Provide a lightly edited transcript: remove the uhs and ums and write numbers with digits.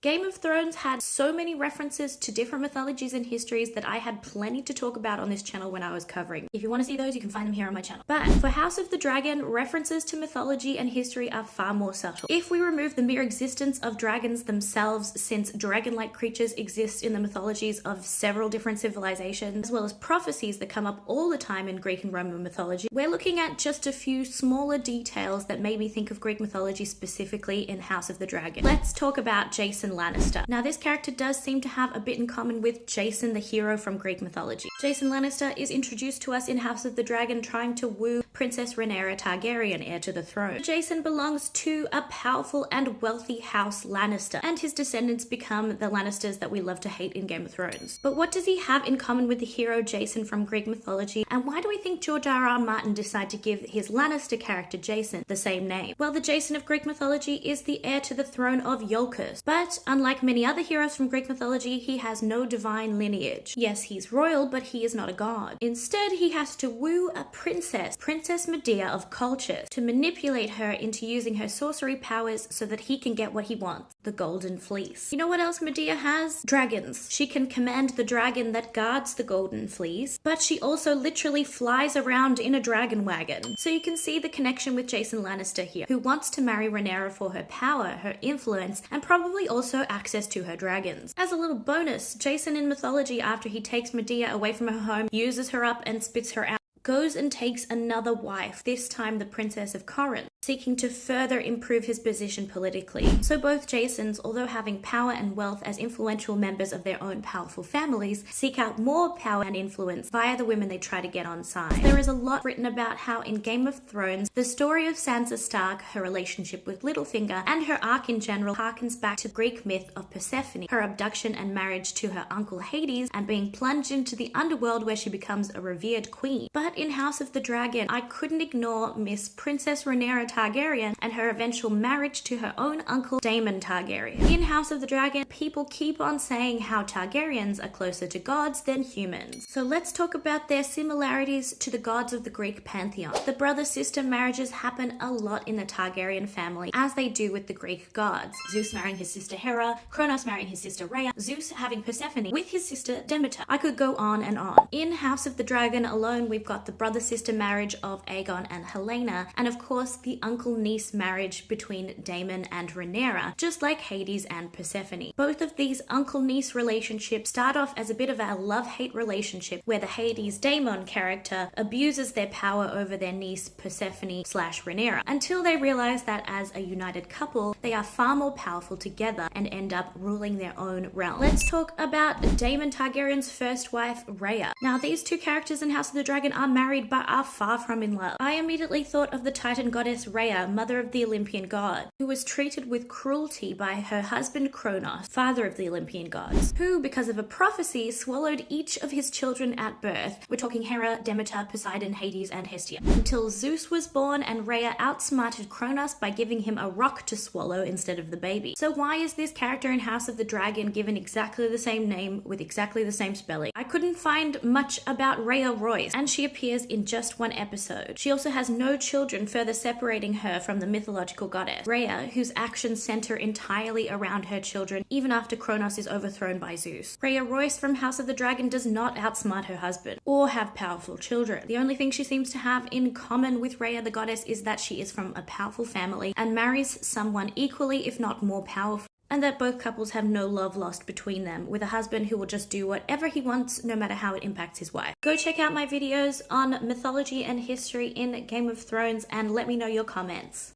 Game of Thrones had so many references to different mythologies and histories that I had plenty to talk about on this channel when I was covering. If you want to see those, you can find them here on my channel. But for House of the Dragon, references to mythology and history are far more subtle. If we remove the mere existence of dragons themselves, since dragon-like creatures exist in the mythologies of several different civilizations, as well as prophecies that come up all the time in Greek and Roman mythology, we're looking at just a few smaller details that made me think of Greek mythology specifically in House of the Dragon. Let's talk about Jason Lannister. Now, this character does seem to have a bit in common with Jason, the hero from Greek mythology. Jason Lannister is introduced to us in House of the Dragon trying to woo Princess Rhaenyra Targaryen, heir to the throne. Jason belongs to a powerful and wealthy House Lannister, and his descendants become the Lannisters that we love to hate in Game of Thrones. But what does he have in common with the hero Jason from Greek mythology, and why do we think George R.R. Martin decided to give his Lannister character Jason the same name? Well, the Jason of Greek mythology is the heir to the throne of Iolcus, but unlike many other heroes from Greek mythology, he has no divine lineage. Yes, he's royal, but he is not a god. Instead, he has to woo a princess, Princess Medea of Colchis, to manipulate her into using her sorcery powers so that he can get what he wants, the Golden Fleece. You know what else Medea has? Dragons. She can command the dragon that guards the Golden Fleece, but she also literally flies around in a dragon wagon. So you can see the connection with Jason Lannister here, who wants to marry Rhaenyra for her power, her influence, and probably also access to her dragons. As a little bonus, Jason in mythology, after he takes Medea away from her home, uses her up and spits her out, goes and takes another wife, this time the Princess of Corinth, seeking to further improve his position politically. So both Jasons, although having power and wealth as influential members of their own powerful families, seek out more power and influence via the women they try to get on side. There is a lot written about how in Game of Thrones, the story of Sansa Stark, her relationship with Littlefinger, and her arc in general harkens back to Greek myth of Persephone, her abduction and marriage to her uncle Hades, and being plunged into the underworld where she becomes a revered queen. But in House of the Dragon, I couldn't ignore Miss Princess Rhaenyra Targaryen and her eventual marriage to her own uncle Daemon Targaryen. In House of the Dragon, people keep on saying how Targaryens are closer to gods than humans. So let's talk about their similarities to the gods of the Greek pantheon. The brother-sister marriages happen a lot in the Targaryen family, as they do with the Greek gods. Zeus marrying his sister Hera, Kronos marrying his sister Rhea, Zeus having Persephone with his sister Demeter. I could go on and on. In House of the Dragon alone, we've got the brother-sister marriage of Aegon and Helena, and of course the uncle-niece marriage between Daemon and Rhaenyra, just like Hades and Persephone. Both of these uncle-niece relationships start off as a bit of a love-hate relationship where the Hades-Daemon character abuses their power over their niece Persephone/Rhaenyra, until they realize that as a united couple, they are far more powerful together and end up ruling their own realm. Let's talk about Daemon Targaryen's first wife, Rhea. Now, these two characters in House of the Dragon are married but are far from in love. I immediately thought of the Titan goddess Rhea, mother of the Olympian god, who was treated with cruelty by her husband Kronos, father of the Olympian gods, who, because of a prophecy, swallowed each of his children at birth. We're talking Hera, Demeter, Poseidon, Hades, and Hestia. Until Zeus was born and Rhea outsmarted Kronos by giving him a rock to swallow instead of the baby. So why is this character in House of the Dragon given exactly the same name with exactly the same spelling? I couldn't find much about Rhea Royce, and she appears in just one episode. She also has no children, further separating her from the mythological goddess Rhea, whose actions center entirely around her children even after Kronos is overthrown by Zeus. Rhea Royce from House of the Dragon does not outsmart her husband or have powerful children. The only thing she seems to have in common with Rhea the goddess is that she is from a powerful family and marries someone equally, if not more powerful, and that both couples have no love lost between them, with a husband who will just do whatever he wants no matter how it impacts his wife. Go check out my videos on mythology and history in Game of Thrones and let me know your comments.